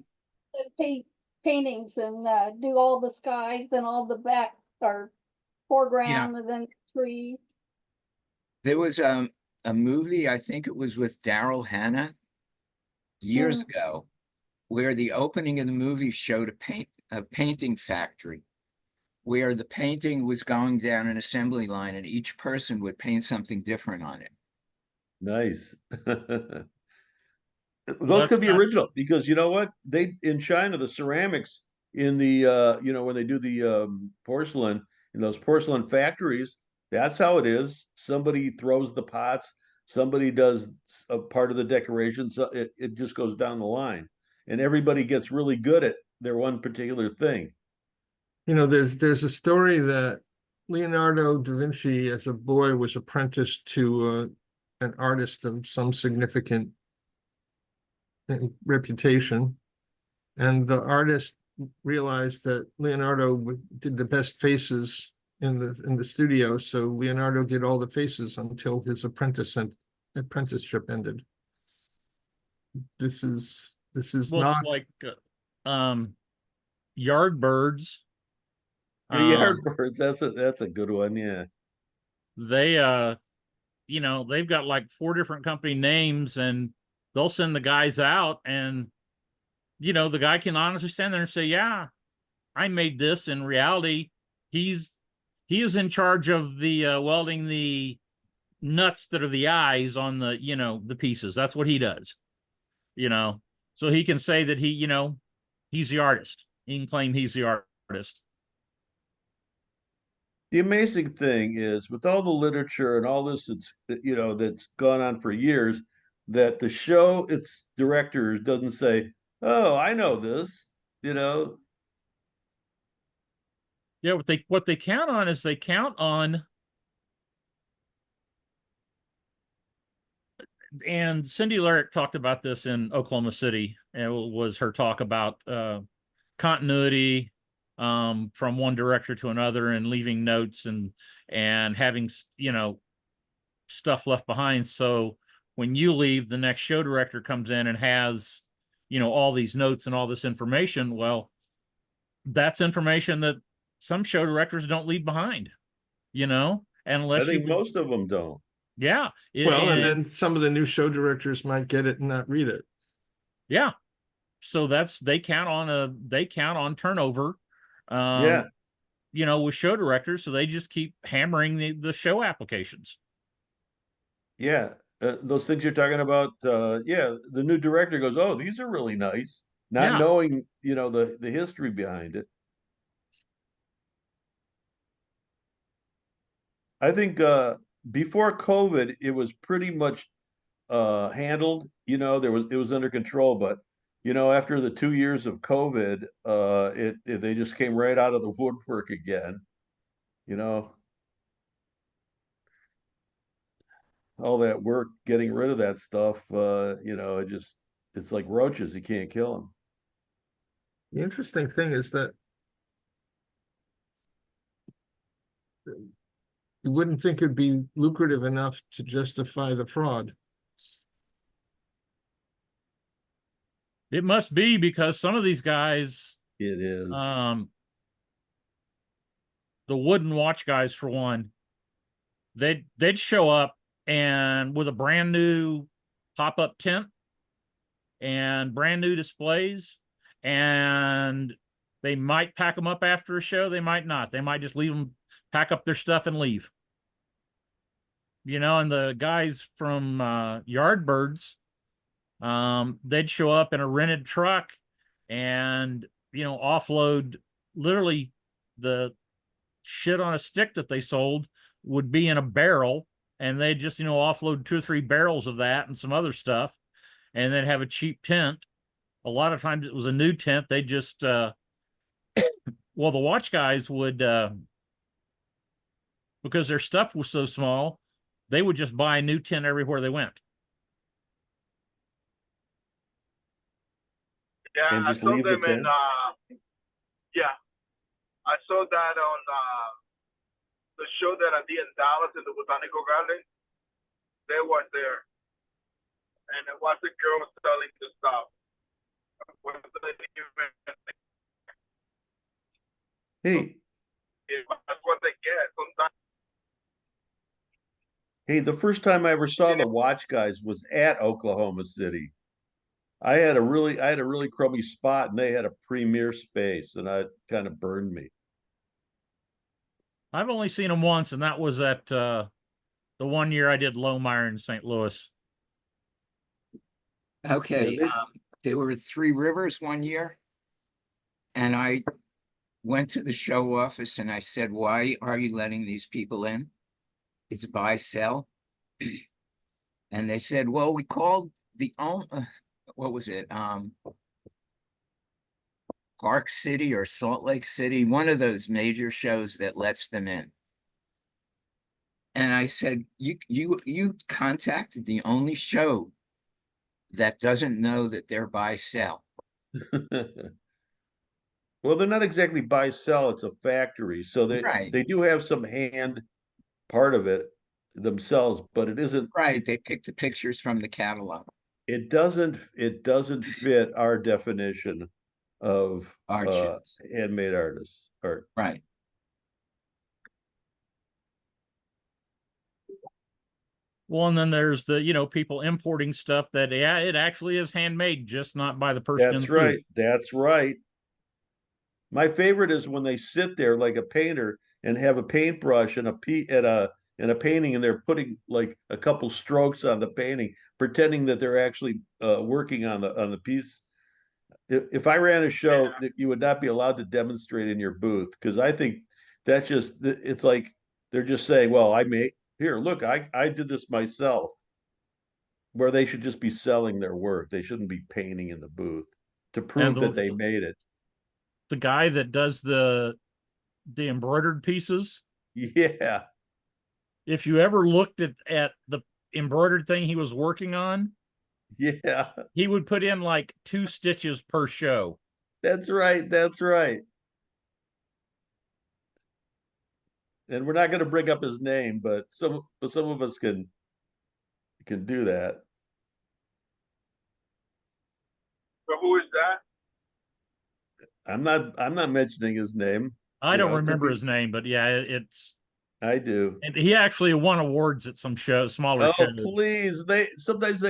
like paintings and do all the skies, then all the back or foreground, and then trees. there was a movie, I think it was with Daryl Hannah years ago, where the opening of the movie showed a painting factory, where the painting was going down an assembly line, and each person would paint something different on it. Nice. Those That's could be not- original, because you know what? They in China, the ceramics in the when they do the porcelain in those porcelain factories, that's how it is. Somebody throws the pots, somebody does a part of the decoration, so it just goes down the line, and everybody gets really good at their one particular thing. There's a story that Leonardo da Vinci, as a boy, was apprenticed to an artist of some significant reputation. And the artist realized that Leonardo did the best faces in the studio, so Leonardo did all the faces until his apprenticeship ended. This is Looks not like Yardbirds. The Yardbirds, that's a good one, yeah. They you know, they've got like 4 different company names, and they'll send the guys out, and you know, the guy can honestly stand there and say, yeah, I made this. In reality, he is in charge of the welding the nuts that are the eyes on the, you know, the pieces. That's what he does, you know. So he can say that he, you know, he's the artist. He can claim he's the artist. The amazing thing is, with all the literature and all this that's gone on for years, that the show, its director doesn't say, "Oh, I know this," you know. Yeah, what they count on is they count on, and Cindy Lyric talked about this in Oklahoma City. It was her talk about continuity from one director to another, and leaving notes and having, you know, stuff left behind. So when you leave, the next show director comes in and has, you know, all these notes and all this information. Well, that's information that some show directors don't leave behind, you know, I unless think you, most of them don't. yeah. well, and then some of the new show directors might get it and not read it. Yeah. So they count on turnover, Yeah, you know, with show directors. So they just keep hammering the show applications. yeah. Those things you're talking about, yeah, the new director goes, "Oh, these are really nice," not Yeah. knowing, the history behind it. I think before COVID, it was pretty much handled. It was under control, but after the 2 years of COVID, they just came right out of the woodwork again. You know, all that work getting rid of that stuff. It's like roaches. You can't kill them. The interesting thing is that you wouldn't think it'd be lucrative enough to justify the fraud. It must be, because some of these guys, It is. The wooden watch guys, for one, they'd show up and with a brand new pop-up tent and brand new displays, and they might pack them up after a show. They might not. They might just leave them, pack up their stuff and leave. You know, and the guys from Yardbirds, they'd show up in a rented truck and, you know, offload literally the shit on a stick that they sold would be in a barrel, and they'd just, you know, offload 2 or 3 barrels of that and some other stuff, and then have a cheap tent. A lot of times it was a new tent. They just well, the watch guys would because their stuff was so small, they would just buy a new tent everywhere they went. Yeah, And I just saw leave the them in tent? yeah, I saw that on the show that I did in Dallas in the Botanical Garden. They was there, and it was a girl selling the stuff. Hey, That's what they get sometimes. hey, the first time I ever saw the Watch Guys was at Oklahoma City. I had a really crummy spot, and they had a premier space, and it kind of burned me. I've only seen them once, and that was at the one year I did Lohmeyer in St. Louis. Okay, they- there were 3 Rivers one year, and I went to the show office and I said, "Why are you letting these people in? It's buy sell." And they said, "Well, we called the what was it? Park City or Salt Lake City, one of those major shows that lets them in." And I said, you contacted the only show that doesn't know that they're buy sell. Well, they're not exactly buy sell, it's a factory. So Right, they do have some hand part of it themselves, but it isn't right. They picked the pictures from the catalog. it doesn't fit our definition of Art shows. handmade artists art. Right. Well, and then there's the, people importing stuff that, yeah, it actually is handmade, just not by the person in That's the booth. right. That's right. My favorite is when they sit there like a painter and have a paintbrush and a painting, and they're putting like a couple strokes on the painting, pretending that they're actually working on the piece. If I ran a show, that you would not be allowed to demonstrate in your booth, because I think that it's like they're just saying, "Well, I made here. Look, I did this myself." Where they should just be selling their work. They shouldn't be painting in the booth to And prove that they made it. the guy that does the embroidered pieces, Yeah. if you ever looked at the embroidered thing he was working on, Yeah. he would put in like 2 stitches per show. That's right. That's right. And we're not going to bring up his name, but some of us can do that. So who is that? I'm not mentioning his name. I don't It could remember be- his name, but yeah, it's I do. and he actually won awards at some shows, smaller Oh, shows. please. Sometimes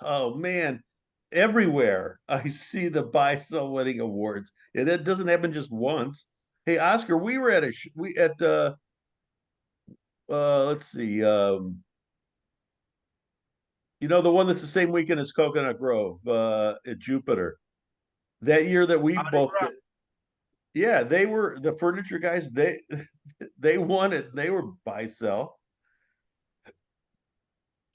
oh man, everywhere I see the buy sell winning awards. And it doesn't happen just once. Hey, Oscar, we were at we at the let's see, the one that's the same weekend as Coconut Grove, at Jupiter. That year that we both did. Yeah, they were the furniture guys, they won it. They were buy sell.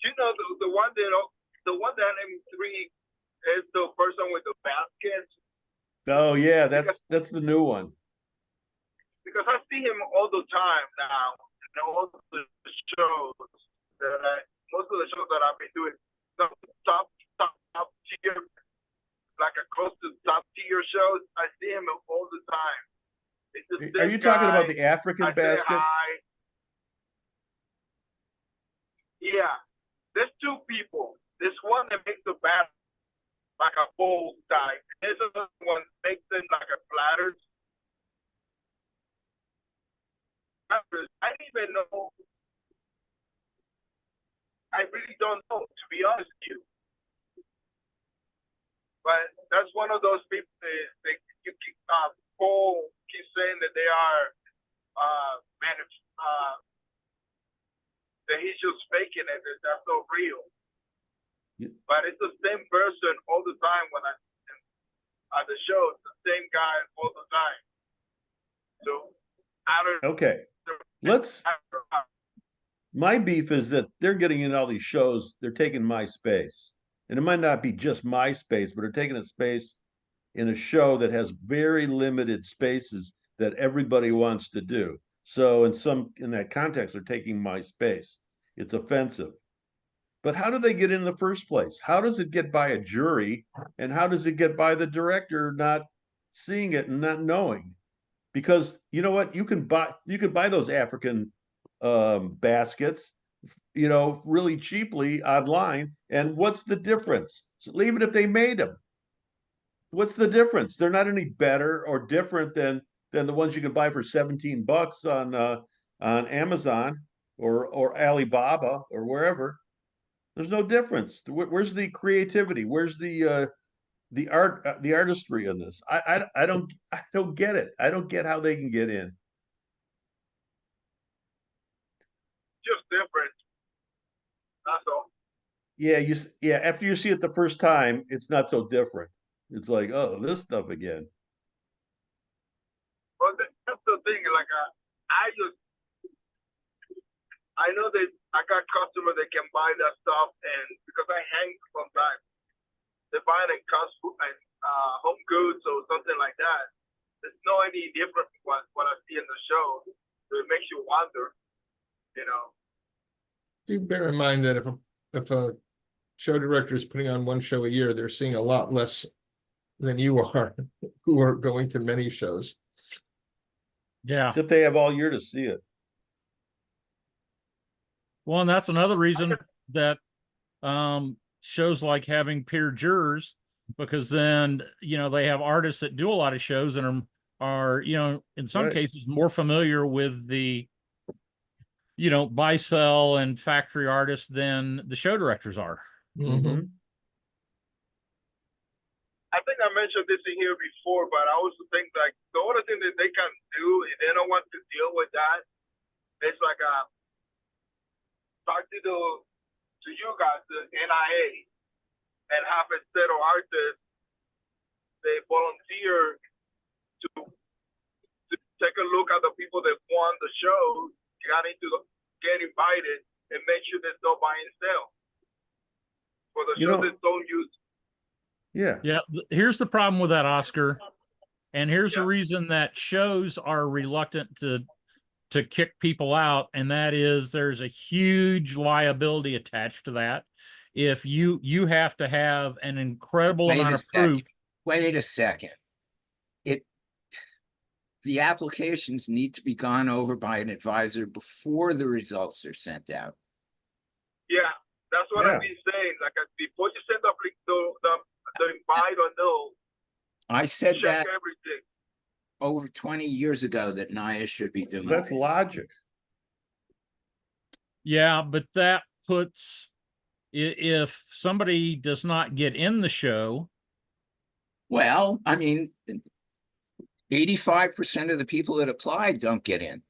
You know the one that named three is the person with the basket, Oh yeah, that's the new one. because I see him all the time now. All the shows most of the shows that I've been doing, some top tier, like a close to top tier shows. I see him all the time. It's the Are same you talking about guy. the African I say baskets? hi. Yeah, there's two people. There's one that makes the basket like a bowl type. There's another one that makes them like a platters. I don't even know. I really don't know, to be honest with you. But that's one of those people that you keep Paul keeps saying that they are that he's just faking it, that that's not real. Yeah. But it's the same person all the time when at the show, it's the same guy all the time. So I don't Okay. My beef is that they're getting in all these shows, they're taking my space. And it might not be just my space, but they're taking a space in a show that has very limited spaces that everybody wants to do. So in that context, they're taking my space. It's offensive. But how do they get in the first place? How does it get by a jury? And how does it get by the director not seeing it and not knowing? Because you know what? You can buy those African baskets, really cheaply online. And what's the difference? So even if they made them, what's the difference? They're not any better or different than the ones you can buy for $17 on Amazon or Alibaba or wherever. There's no difference. Where's the creativity? Where's the art, the artistry in this? I don't get it. I don't get how they can get in. just different. That's all. Yeah. After you see it the first time, it's not so different. It's like, oh, this stuff again. But that's the thing. Like I know that I got customers that can buy that stuff, and because I hang sometimes, they buy it in home goods or something like that. There's no any different from what I see in the show. So it makes you wonder, you know. Do bear in mind that if a show director is putting on one show a year, they're seeing a lot less than you are, who are going to many shows. Yeah. Except they have all year to see it. Well, and that's another reason that shows like having peer jurors, because then they have artists that do a lot of shows and are in some Right. cases more familiar with the buy sell and factory artists than the show directors are. Mhm. I think I mentioned this in here before, but I also think like the only thing that they can do if they don't want to deal with that is like talk to you guys, the NIA, and have a set of artists they volunteer to take a look at the people that won the show, get invited, and make sure there's no buy and sell for the shows that don't use. Yeah. Yeah, here's the problem with that, Oscar. And here's the Yeah. reason that shows are reluctant to kick people out, and that is there's a huge liability attached to that. If you have to have an incredible Wait amount a of second. proof. Wait a second. The applications need to be gone over by an advisor before the results are sent out. Yeah, that's what I've been saying. Like before you send up the invite or no, I said check that everything. over 20 years ago that NIA should be doing. That's logic. Yeah, but that puts, if somebody does not get in the show. Well, I mean, 85% of the people that applied don't get in.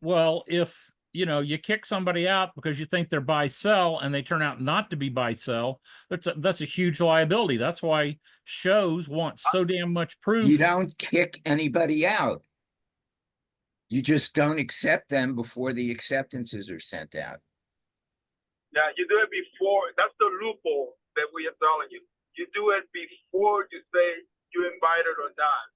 Well, if you kick somebody out because you think they're buy sell and they turn out not to be buy sell, that's a huge liability. That's why shows want so damn much proof. You don't kick anybody out. You just don't accept them before the acceptances are sent out. Yeah, you do it before. That's the loophole that we are telling you. You do it before you say you invited or not.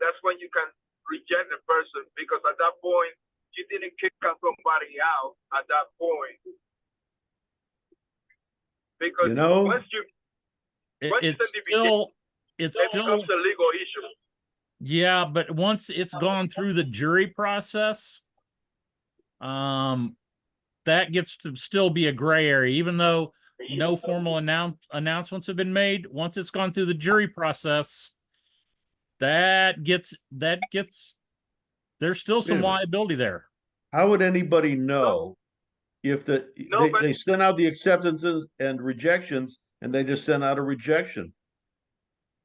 That's when you can reject the person, because at that point you didn't kick somebody out at that point. Because once you it's still becomes a legal issue. Yeah, but once it's gone through the jury process, that gets to still be a gray area, even though no formal announcements have been made. Once it's gone through the jury process, that gets there's still some liability there. How would anybody know if they sent out the acceptances and rejections and they just sent out a rejection?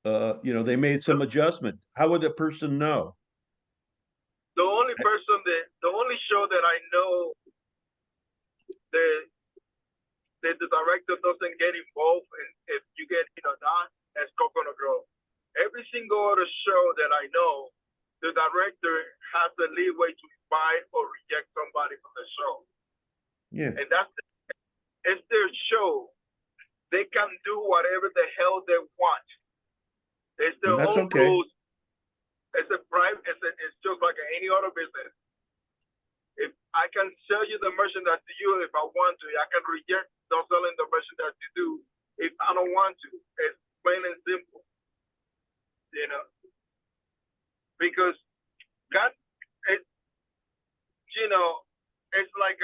They made some adjustment. How would a person know? The only show that I know that the director doesn't get involved in if you get in or not is Coconut Grove. Every single other show that I know, the director has the leeway to invite or reject somebody from the show. Yeah. And it's their show. They can do whatever the hell they want. It's their own rules. It's it's just like any other business. If I can sell you the merchandise to you if I want to, I can reject not selling the merchandise to do if I don't want to. It's plain and simple. Because God, it's like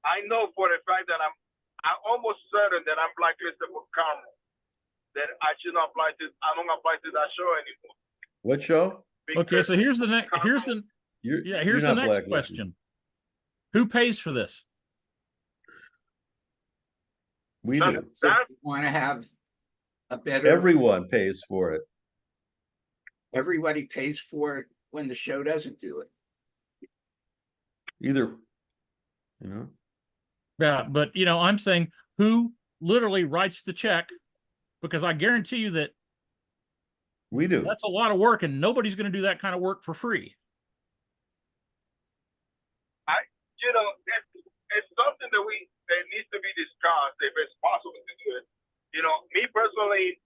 I know for the fact that I'm almost certain that I'm blacklisted for karma. That I should not apply to. I don't apply to that show anymore. What show? Okay, so here's the next. Here's the next question. Who pays for this? We do. So if you want to have a better. Everyone pays for it. Everybody pays for it when the show doesn't do it. Either, Yeah, but I'm saying who literally writes the check, because I guarantee you that we do. That's a lot of work, and nobody's going to do that kind of work for free. It's something that needs to be discussed if it's possible to do it. Me personally,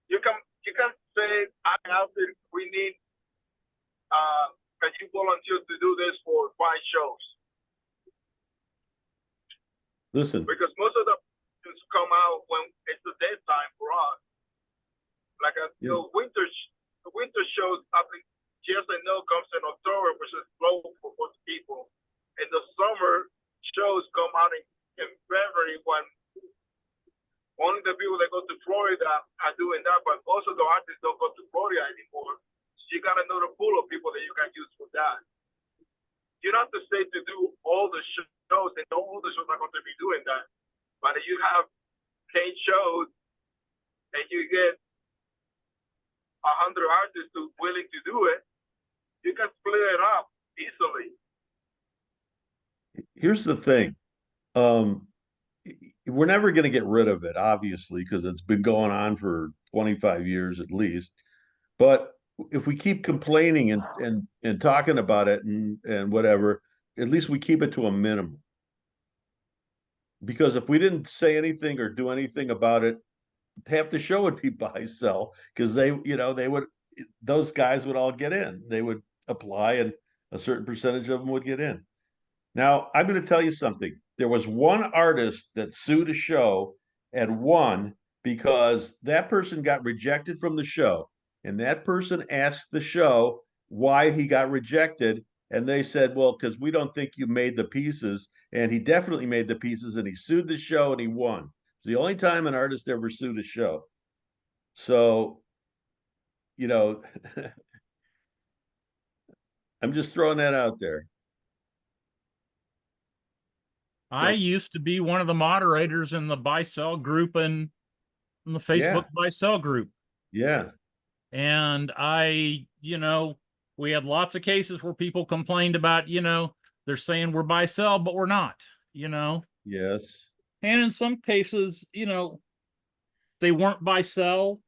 you can say we need can you volunteer to do this for 5 shows? Listen, because most of the just come out when it's the daytime for us. Like Yeah. the winter shows, I think Yes and No comes in October, which is slow for most people. And the summer shows come out in February when only the people that go to Florida are doing that, but also the artists don't go to Florida anymore. So you got another pool of people that you can use for that. You don't have to say to do all the shows, and all the shows are going to be doing that. But if you have 10 shows and you get 100 artists willing to do it, you can split it up easily. here's the thing. We're never going to get rid of it, obviously, because it's been going on for 25 years at least. But if we keep complaining and talking about it and whatever, at least we keep it to a minimum. Because if we didn't say anything or do anything about it, half the show would be buy sell, because those guys would all get in. They would apply, and a certain percentage of them would get in. Now, I'm going to tell you something. There was one artist that sued a show and won because that person got rejected from the show. And that person asked the show why he got rejected. And they said, well, because we don't think you made the pieces. And he definitely made the pieces, and he sued the show and he won. It's the only time an artist ever sued a show. So, you know, I'm just throwing that out there. I used to be one of the moderators in the buy sell group and in the Facebook buy sell group. Yeah. And we had lots of cases where people complained about, they're saying we're buy sell, but we're not, Yes. And in some cases, they weren't buy sell,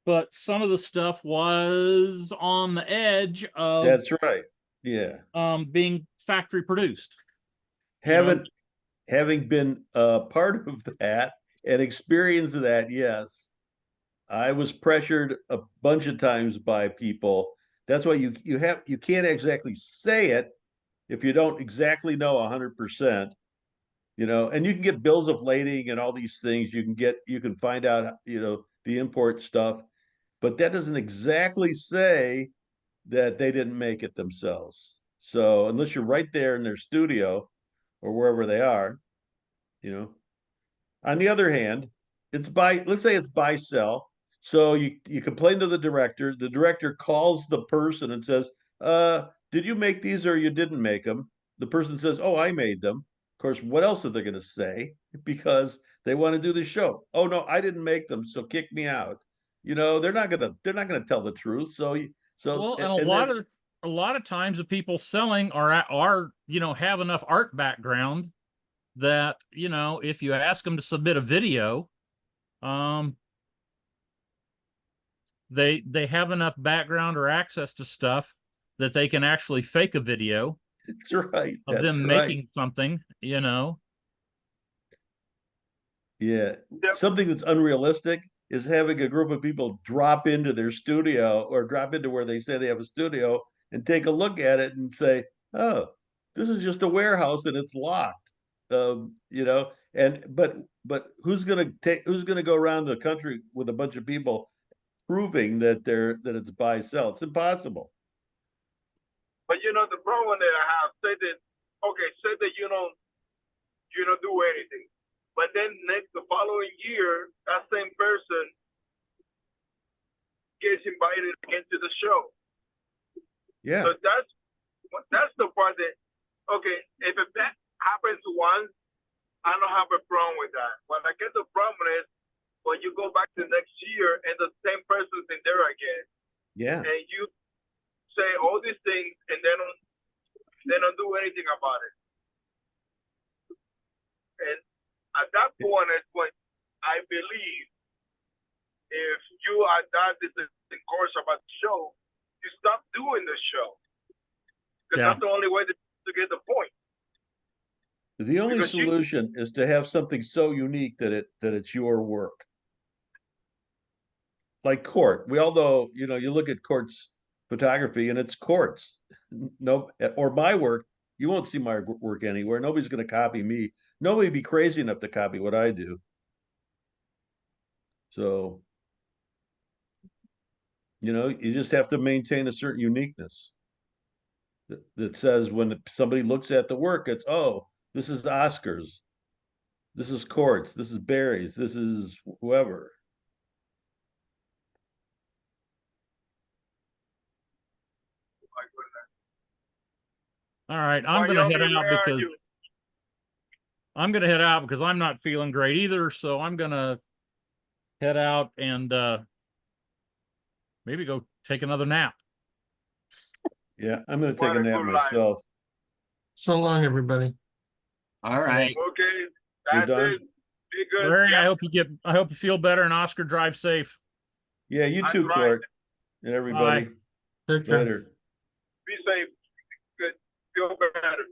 but some of the stuff was on the edge of That's right. Yeah. being factory produced. Having been part of that and experienced that, yes, I was pressured a bunch of times by people. That's why you can't exactly say it if you don't exactly know 100%. And you can get bills of lading and all these things. You can find out the import stuff, but that doesn't exactly say that they didn't make it themselves. So unless you're right there in their studio or wherever they are, On the other hand, let's say it's buy sell. So you complain to the director calls the person and says, did you make these or you didn't make them? The person says, oh, I made them. Of course, what else are they going to say? Because they want to do the show. Oh no, I didn't make them, so kick me out. They're not gonna tell the truth. So Well, and a lot of times the people selling are have enough art background that, if you ask them to submit a video, they have enough background or access to stuff that they can actually fake a video. That's right. Of them making something, Yeah. Something that's unrealistic is having a group of people drop into their studio or drop into where they say they have a studio and take a look at it and say, oh, this is just a warehouse and it's locked. But who's gonna go around the country with a bunch of people proving that it's buy sell? It's impossible. But the problem that I have, say that you don't do anything, but then the following year that same person gets invited again to the show. Yeah. So that's the part that if that happens once, I don't have a problem with that. What I get the problem is when you go back the next year and the same person's in there again. Yeah. And you say all these things and they don't do anything about it. And at that point is when I believe if you are that discourse about the show, you stop doing the show. Because that's the only way to get the point. The only solution is to have something so unique that it's your work. Like Court. We all know, you look at Court's photography and it's Court's. No, or my work, you won't see my work anywhere. Nobody's going to copy me. Nobody'd be crazy enough to copy what I do. So, you just have to maintain a certain uniqueness that says when somebody looks at the work, it's, oh, this is the Oscars, this is Courts, this is Barry's, this is whoever. My goodness. All right, Wyoming, I'm gonna head out because I'm not feeling great either. So I'm gonna head out and maybe go take another nap. Yeah, I'm going to What take a a nap good life. myself. So long, everybody. All right. Okay, You're that's done? it. Be good. Larry, Yeah, I hope you feel better, and Oscar, drive safe. Yeah, you I'm too, trying. Court, and everybody. Take care. Later. be safe. Good. Feel better.